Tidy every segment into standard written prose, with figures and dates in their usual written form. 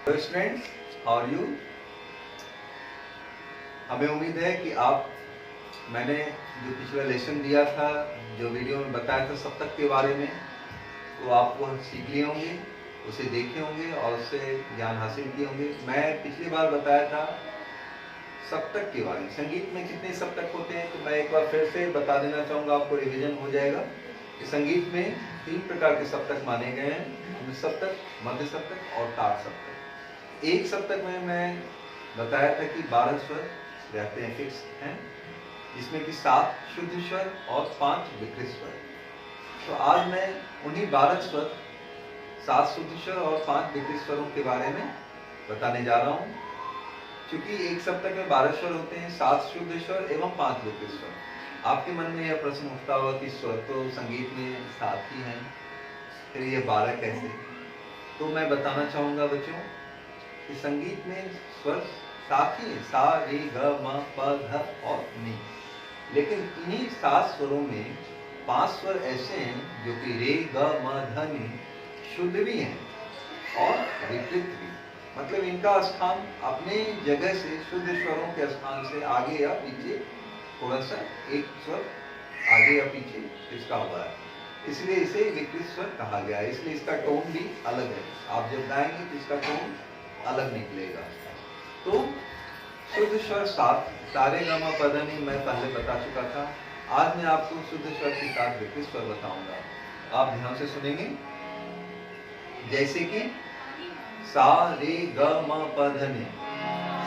Hello students, how are you. हमें उम्मीद है कि मैंने जो पिछला लेसन दिया था, जो वीडियो में बताया था सप्तक के बारे में, वो आपको सीख लिए होंगे, उसे देखे होंगे और उससे ज्ञान हासिल किए होंगे। मैं पिछली बार बताया था सप्तक के बारे में, संगीत में कितने सप्तक होते हैं, तो मैं एक बार फिर से बता देना चाहूँगा, आपको रिवीजन हो जाएगा कि संगीत में 3 प्रकार के सप्तक माने गए हैं: सप्तक, मध्य सप्तक और ताड़ सप्तक। एक सप्तक में मैं बताया था कि 12 स्वर रहते हैं, फिक्स हैं, जिसमें कि 7 शुद्ध स्वर और 5 विकृत स्वर। तो आज मैं उन्हीं 12 स्वर, 7 शुद्ध स्वर और 5 विकृत स्वरों के बारे में बताने जा रहा हूँ। क्योंकि एक सप्तक में 12 स्वर होते हैं, 7 शुद्ध स्वर एवं 5 विकृत स्वर। आपके मन में यह प्रश्न उठता होगा कि स्वर तो संगीत में 7 ही हैं, फिर ये 12 कैसे? तो मैं बताना चाहूँगा बच्चों कि संगीत में स्वर 7 ही है, सा, रे, ग, म, प, ध और नी। लेकिन इन्हीं 7 स्वरों में 5 स्वर ऐसे हैं जो कि रे, ग, म, ध, नी शुद्ध भी हैं और विकृत भी। मतलब इनका स्थान अपने जगह से, शुद्ध स्वरों के स्थान से आगे या पीछे, थोड़ा सा एक स्वर आगे या पीछे इसका हुआ है, इसलिए इसे विकृत स्वर कहा गया है। इसलिए इसका टोन भी अलग है। आप जब गाएंगे तो इसका टोन अलग निकलेगा। तो शुद्ध स्वर 7, सारे गामा पद नी मैं पहले बता चुका था। आज मैं आपको शुद्ध स्वर के 7 विकृत स्वर बताऊंगा। आप ध्यान से सुनेंगे। जैसे कि सा, रे, ग, म, प, ध, नि।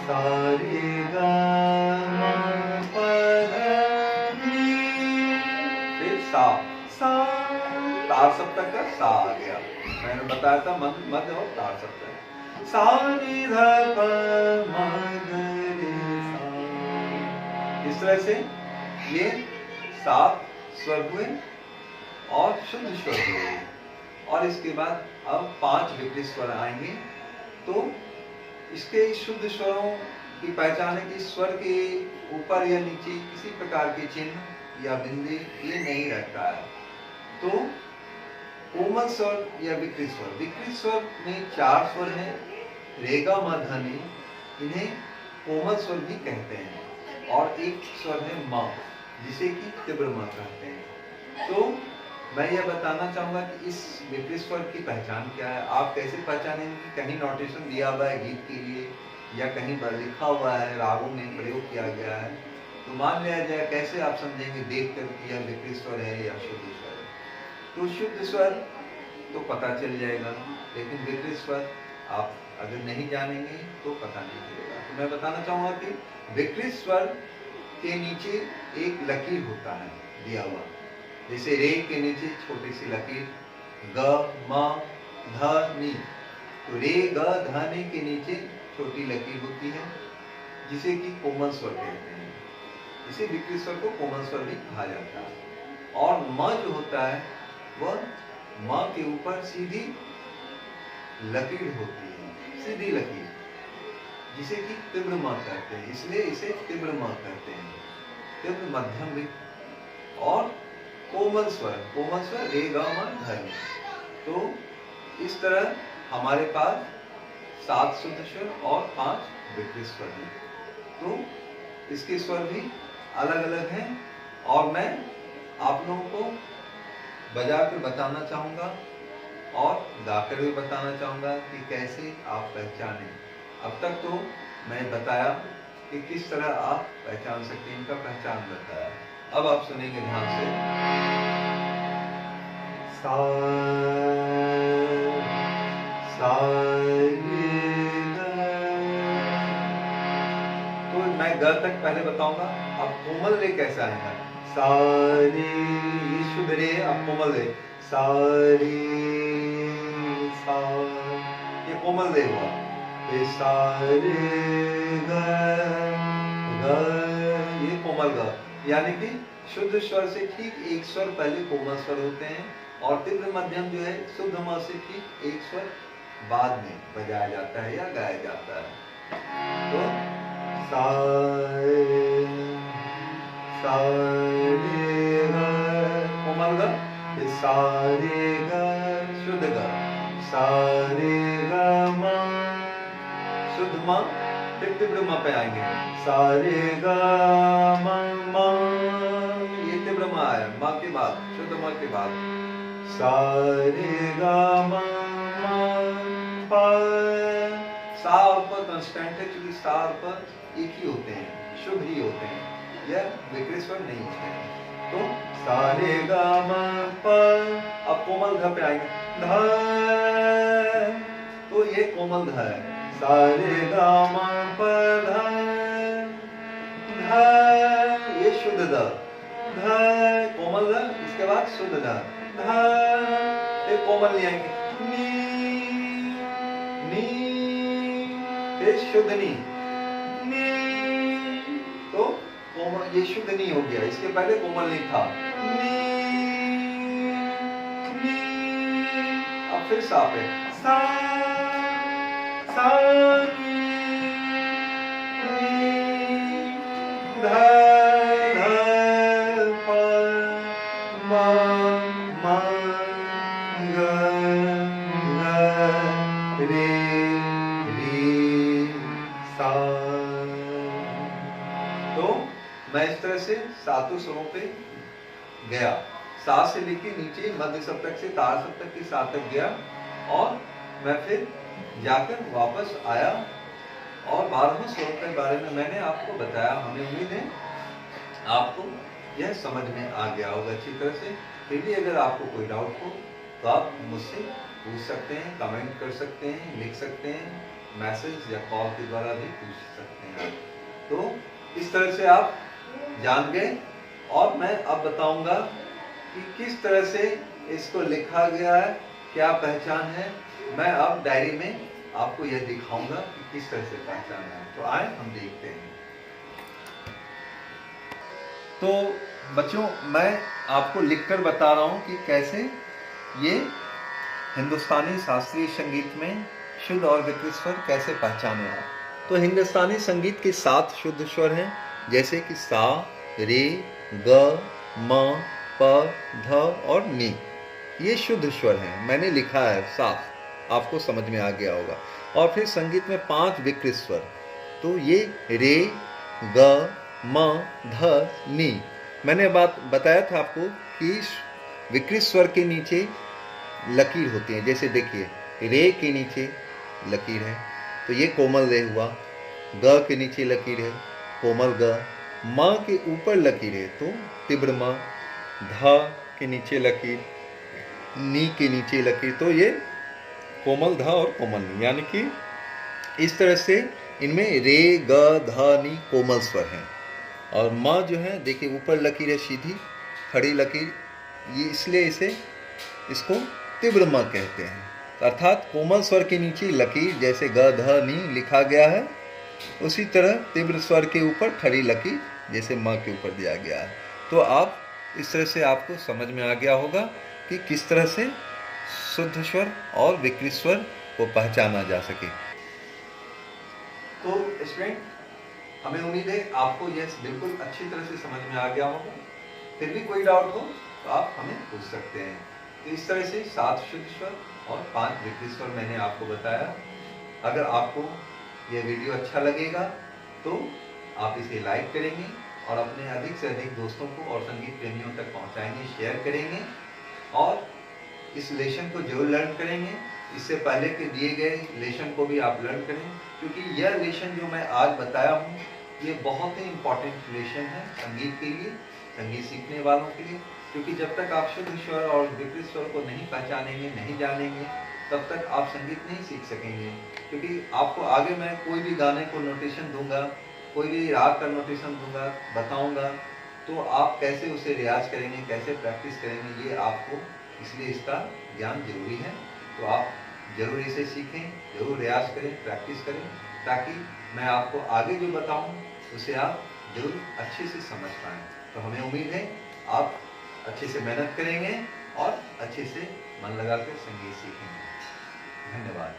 सा, रे, ग, म, प, ध, नि। फिर सा, सा, तार सप्तक का सा आ गया। मैंने बताया था मध्य और तार सप्तक। सा, रे, ध, प, म, ग, रे, सा। इस तरह से ये 7 स्वर हुए और शुद्ध स्वर हुए। और इसके बाद अब 5 विकृत स्वर आएंगे। तो इसके शुद्ध स्वरों की पहचान है कि स्वर के ऊपर या नीचे किसी प्रकार के चिन्ह या बिंदु ये नहीं रहता है। तो कोमल स्वर या विकृत स्वर, विकृत स्वर में 4 स्वर हैं, रे, ग, म, ध, नि। इन्हें कोमल स्वर भी कहते हैं। और एक स्वर है म, जिसे कि तीव्र म कहते हैं। तो मैं यह बताना चाहूंगा कि इस विकृत स्वर की पहचान क्या है। आप कैसे पहचानेंगे? कहीं नोटेशन दिया हुआ है गीत के लिए या कहीं पर लिखा हुआ है, रागों में प्रयोग किया गया है, तो मान लिया जाए, कैसे आप समझेंगे देख कर कि यह विकृत स्वर है या शुद्ध स्वर है? तो शुद्ध स्वर तो पता चल जाएगा, लेकिन विकृत स्वर आप अगर नहीं जानेंगे तो पता नहीं चलेगा। तो मैं बताना चाहूंगा कि विकृत स्वर के नीचे एक लकीर होता है दिया हुआ। जैसे रे के नीचे छोटी सी लकीर, ग, म, ध, नि। तो रे, ग, ध, नि के नीचे छोटी लकीर होती है, जिसे कि कोमल स्वर कहते हैं। इसे विकृत स्वर को कोमल स्वर भी कहा जाता है। और म जो होता है वह म के ऊपर सीधी लकीर होती है, सीधी लकीर, जिसे कि तीव्र म कहते हैं। इसलिए इसे तीव्र म कहते हैं, तीव्र मध्यम भी। और कोमल स्वर रे, ग, म, ध, नि। तो इस तरह हमारे पास 7 शुद्ध स्वर और 5 विकृत स्वर हैं। तो इसके स्वर भी अलग अलग हैं और मैं आप लोगों को बजा कर बताना चाहूँगा और गाकर भी बताना चाहूँगा कि कैसे आप पहचानें। अब तक तो मैं बताया कि किस तरह आप पहचान सकते हैं, इनका पहचान बताया। अब आप सुनेंगे ध्यान से। सा, सा, रे, ग। तो मैं ग तक पहले बताऊंगा। अब कोमल रे कैसा आएगा? सा, रे, ये शुद्ध रे, अब कोमल रे, सा, रे, सा, ये कोमल रे हुआ। फिर सा, रे, ग, ग, ये कोमल ग। यानी कि शुद्ध स्वर से ठीक एक स्वर पहले कोमल स्वर होते हैं और तीव्र मध्यम जो है शुद्ध म से ठीक एक स्वर बाद में बजाया जाता है या गाया जाता है। तो सा, सा, रे, ग, कोमल ग, फिर सा, रे, ग, शुद्ध ग, सा, रे, ग, म, म, फिर तीव्र म पे आएंगे, सा रे ग म, ये तीव्र म है, म के बाद, शुद्ध म के बाद, सा रे ग म, प, सा और प कांस्टेंट है, क्योंकि सा और प एक ही होते हैं, शुद्ध ही होते हैं, यह विकृत स्वर नहीं है। तो सा रे ग म प, अब कोमल ध पे आएंगे, ध, तो ये कोमल ध है, सा रे ग म प ध, ध, ये शुद्ध ध, ध कोमल ध, इसके बाद शुद्ध ध, ध, फिर कोमल नी आएंगे, नी, नी, फिर शुद्ध नी, नी, तो कोमल, ये शुद्ध नी हो गया, इसके पहले कोमल नी था, नी, नी, अब फिर सा पे, सा, सा नी, नी, ध, ध, प, म, म, ग, ग, रे, रे, सा। तो मैं इस तरह से सातों स्वरों पे गया, सा से लेके नीचे मध्य सप्तक से तार सप्तक के सा तक गया, और मैं फिर जाकर वापस आया और 12वें स्वर के बारे में मैंने आपको बताया। हमें उम्मीद है आपको यह समझ में आ गया होगा अच्छी तरह से। फिर भी अगर आपको कोई डाउट हो तो आप मुझसे पूछ सकते हैं, कमेंट कर सकते हैं, लिख सकते हैं, मैसेज या कॉल के द्वारा भी पूछ सकते हैं। तो इस तरह से आप जान गए, और मैं अब बताऊंगा कि किस तरह से इसको लिखा गया है, क्या पहचान है। मैं अब डायरी में आपको यह दिखाऊंगा कि किस तरह से पहचान है। तो आए हम देखते हैं। तो बच्चों, मैं आपको लिखकर बता रहा हूं कि कैसे ये हिंदुस्तानी शास्त्रीय संगीत में शुद्ध और विकृत स्वर कैसे पहचाने हैं। तो हिंदुस्तानी संगीत के 7 शुद्ध स्वर हैं, जैसे कि सा, रे, ग, म, प, ध और नी। ये शुद्ध स्वर हैं, मैंने लिखा है साफ, आपको समझ में आ गया होगा। और फिर संगीत में 5 विकृत स्वर, तो ये रे, ग, म, ध, नी। मैंने बात बताया था आपको कि विकृत स्वर के नीचे लकीर होती है, जैसे देखिए रे के नीचे लकीर है तो ये कोमल रे हुआ, ग के नीचे लकीर है कोमल ग, म के ऊपर लकीर है तो तीव्र म, ध के नीचे लकीर, नी के नीचे लकीर, तो ये कोमल ध और कोमल नी। यानी कि इस तरह से इनमें रे, ग, ध, नी कोमल स्वर हैं। और म जो है देखिए ऊपर लकीर है सीधी खड़ी लकीर, ये इसलिए इसको तीव्र म कहते हैं। अर्थात कोमल स्वर के नीचे लकीर, जैसे ग, ध, नी लिखा गया है, उसी तरह तीव्र स्वर के ऊपर खड़ी लकीर जैसे म के ऊपर दिया गया है। तो आप इस तरह से आपको समझ में आ गया होगा कि किस तरह से शुद्ध स्वर और विकृत स्वर को पहचाना जा सके। तो स्टूडेंट, हमें उम्मीद है आपको यह बिल्कुल अच्छी तरह से समझ में आ गया होगा। फिर भी कोई डाउट हो तो आप हमें पूछ सकते हैं। तो इस तरह से 7 शुद्ध स्वर और 5 विकृत स्वर मैंने आपको बताया। अगर आपको यह वीडियो अच्छा लगेगा तो आप इसे लाइक करेंगे और अपने अधिक से अधिक दोस्तों को और संगीत प्रेमियों तक पहुंचाएंगे, शेयर करेंगे और इस लेसन को जरूर लर्न करेंगे। इससे पहले के दिए गए लेसन को भी आप लर्न करें, क्योंकि यह लेसन जो मैं आज बताया हूँ ये बहुत ही इम्पॉर्टेंट लेसन है संगीत के लिए, संगीत सीखने वालों के लिए। क्योंकि जब तक आप शुद्ध स्वर और विकृत स्वर को नहीं पहचानेंगे, नहीं जानेंगे, तब तक आप संगीत नहीं सीख सकेंगे। क्योंकि आपको आगे मैं कोई भी गाने को नोटेशन दूंगा, कोई भी राग का नोटेशन दूंगा, बताऊंगा, तो आप कैसे उसे रियाज करेंगे, कैसे प्रैक्टिस करेंगे, ये आपको, इसलिए इसका ज्ञान जरूरी है। तो आप जरूर इसे सीखें, जरूर रियाज करें, प्रैक्टिस करें, ताकि मैं आपको आगे जो बताऊं उसे आप जरूर अच्छे से समझ पाएँ। तो हमें उम्मीद है आप अच्छे से मेहनत करेंगे और अच्छे से मन लगाकर संगीत सीखेंगे। धन्यवाद।